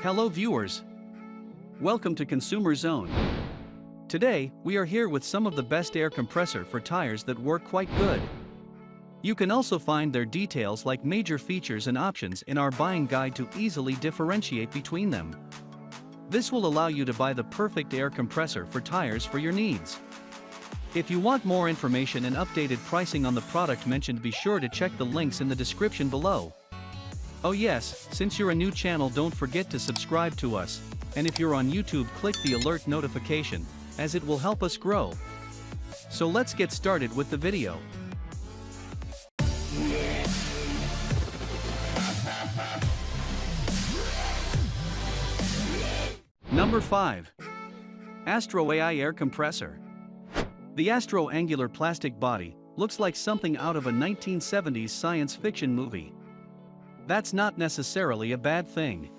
Hello viewers. Welcome to Consumer Zone. Today, we are here with some of the best air compressor for tires that work quite good. You can also find their details like major features and options in our buying guide to easily differentiate between them. This will allow you to buy the perfect air compressor for tires for your needs. If you want more information and updated pricing on the product mentioned, be sure to check the links in the description below. Oh yes, since you're a new channel, don't forget to subscribe to us, and if you're on YouTube, click the alert notification, as it will help us grow. So let's get started with the video. Number 5. AstroAI Air Compressor. The Astro angular plastic body looks like something out of a 1970s science fiction movie. That's not necessarily a bad thing.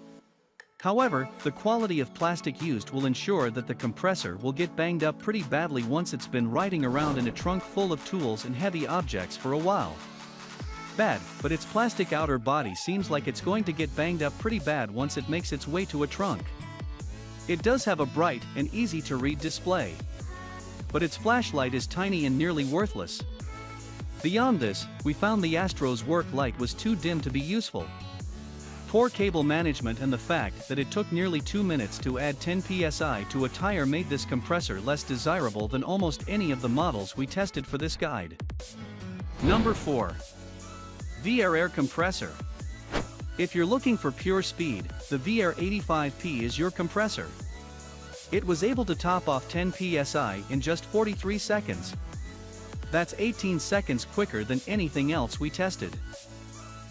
However, the quality of plastic used will ensure that the compressor will get banged up pretty badly once it's been riding around in a trunk full of tools and heavy objects for a while. Bad, but its plastic outer body seems like it's going to get banged up pretty bad once it makes its way to a trunk. It does have a bright and easy to read display, but its flashlight is tiny and nearly worthless. Beyond this, we found the Astro's work light was too dim to be useful. Poor cable management and the fact that it took nearly 2 minutes to add 10 psi to a tire made this compressor less desirable than almost any of the models we tested for this guide. Number 4. Viair Air Compressor. If you're looking for pure speed, the Viair 85P is your compressor. It was able to top off 10 psi in just 43 seconds. That's 18 seconds quicker than anything else we tested.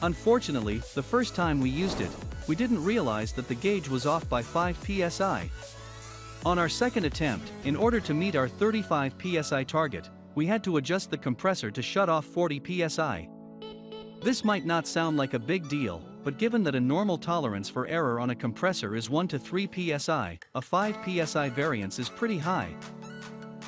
Unfortunately, the first time we used it, we didn't realize that the gauge was off by 5 psi. On our second attempt, in order to meet our 35 psi target, we had to adjust the compressor to shut off 40 psi. This might not sound like a big deal, but given that a normal tolerance for error on a compressor is 1 to 3 psi, a 5 psi variance is pretty high.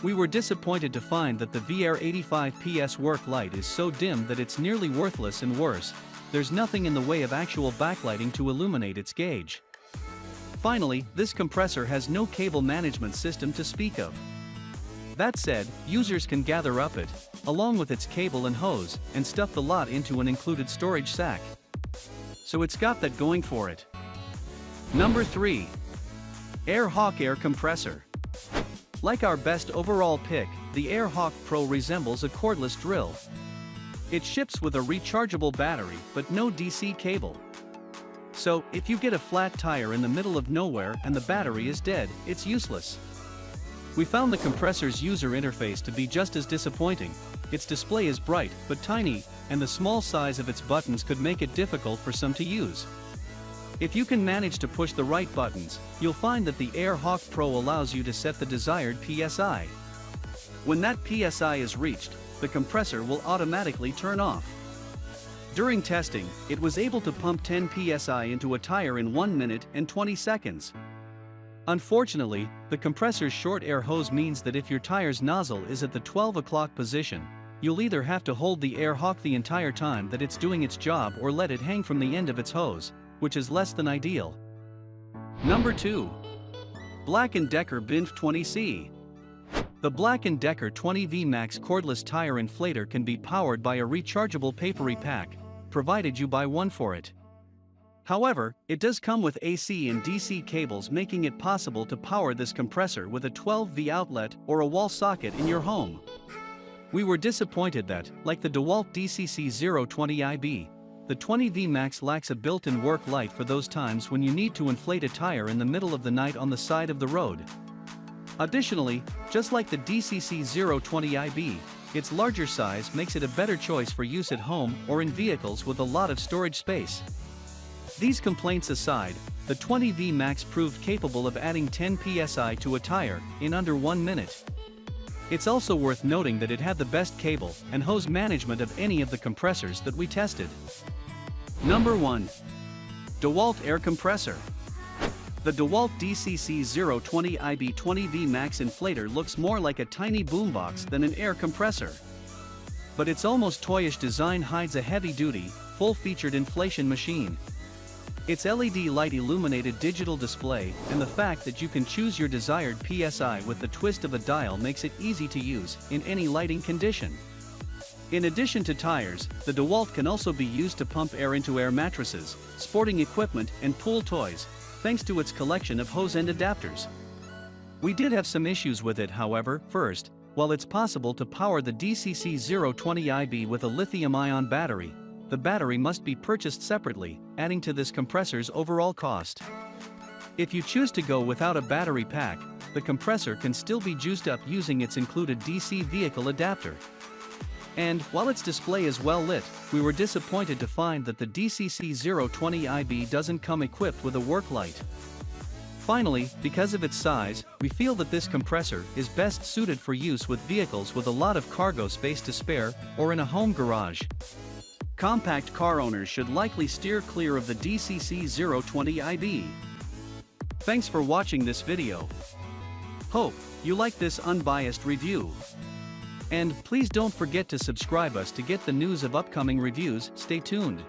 We were disappointed to find that the Viair 85PS work light is so dim that it's nearly worthless, and worse, there's nothing in the way of actual backlighting to illuminate its gauge. Finally, this compressor has no cable management system to speak of. That said, users can gather up it, along with its cable and hose, and stuff the lot into an included storage sack. So it's got that going for it. Number 3. Hawk Air Compressor. Like our best overall pick, the Hawk Pro resembles a cordless drill. It ships with a rechargeable battery but no DC cable. So, if you get a flat tire in the middle of nowhere and the battery is dead, it's useless. We found the compressor's user interface to be just as disappointing. Its display is bright but tiny, and the small size of its buttons could make it difficult for some to use. If you can manage to push the right buttons, you'll find that the Hawk Pro allows you to set the desired PSI. When that PSI is reached, the compressor will automatically turn off. During testing, it was able to pump 10 PSI into a tire in 1 minute and 20 seconds. Unfortunately, the compressor's short air hose means that if your tire's nozzle is at the 12 o'clock position, you'll either have to hold the Hawk the entire time that it's doing its job or let it hang from the end of its hose, which is less than ideal. Number 2. Black & Decker BINF 20C. The Black & Decker 20V Max cordless tire inflator can be powered by a rechargeable papery pack, provided you buy one for it. However, it does come with AC and DC cables, making it possible to power this compressor with a 12V outlet or a wall socket in your home. We were disappointed that, like the DeWalt DCC020IB, the 20V Max lacks a built-in work light for those times when you need to inflate a tire in the middle of the night on the side of the road. Additionally, just like the DCC020IB, its larger size makes it a better choice for use at home or in vehicles with a lot of storage space. These complaints aside, the 20V Max proved capable of adding 10 psi to a tire in under 1 minute. It's also worth noting that it had the best cable and hose management of any of the compressors that we tested. Number 1. DeWalt Air Compressor. The DeWalt DCC020IB 20V Max inflator looks more like a tiny boombox than an air compressor. But its almost toyish design hides a heavy-duty, full-featured inflation machine. Its LED light illuminated digital display and the fact that you can choose your desired PSI with the twist of a dial makes it easy to use in any lighting condition. In addition to tires, the DeWalt can also be used to pump air into air mattresses, sporting equipment and pool toys, thanks to its collection of hose end adapters. We did have some issues with it, however. First, while it's possible to power the DCC020IB with a lithium-ion battery, the battery must be purchased separately, adding to this compressor's overall cost. If you choose to go without a battery pack, the compressor can still be juiced up using its included DC vehicle adapter. And, while its display is well lit, we were disappointed to find that the DCC020IB doesn't come equipped with a work light. Finally, because of its size, we feel that this compressor is best suited for use with vehicles with a lot of cargo space to spare, or in a home garage. Compact car owners should likely steer clear of the DCC020IB. Thanks for watching this video. Hope you like this unbiased review. And please don't forget to subscribe us to get the news of upcoming reviews. Stay tuned.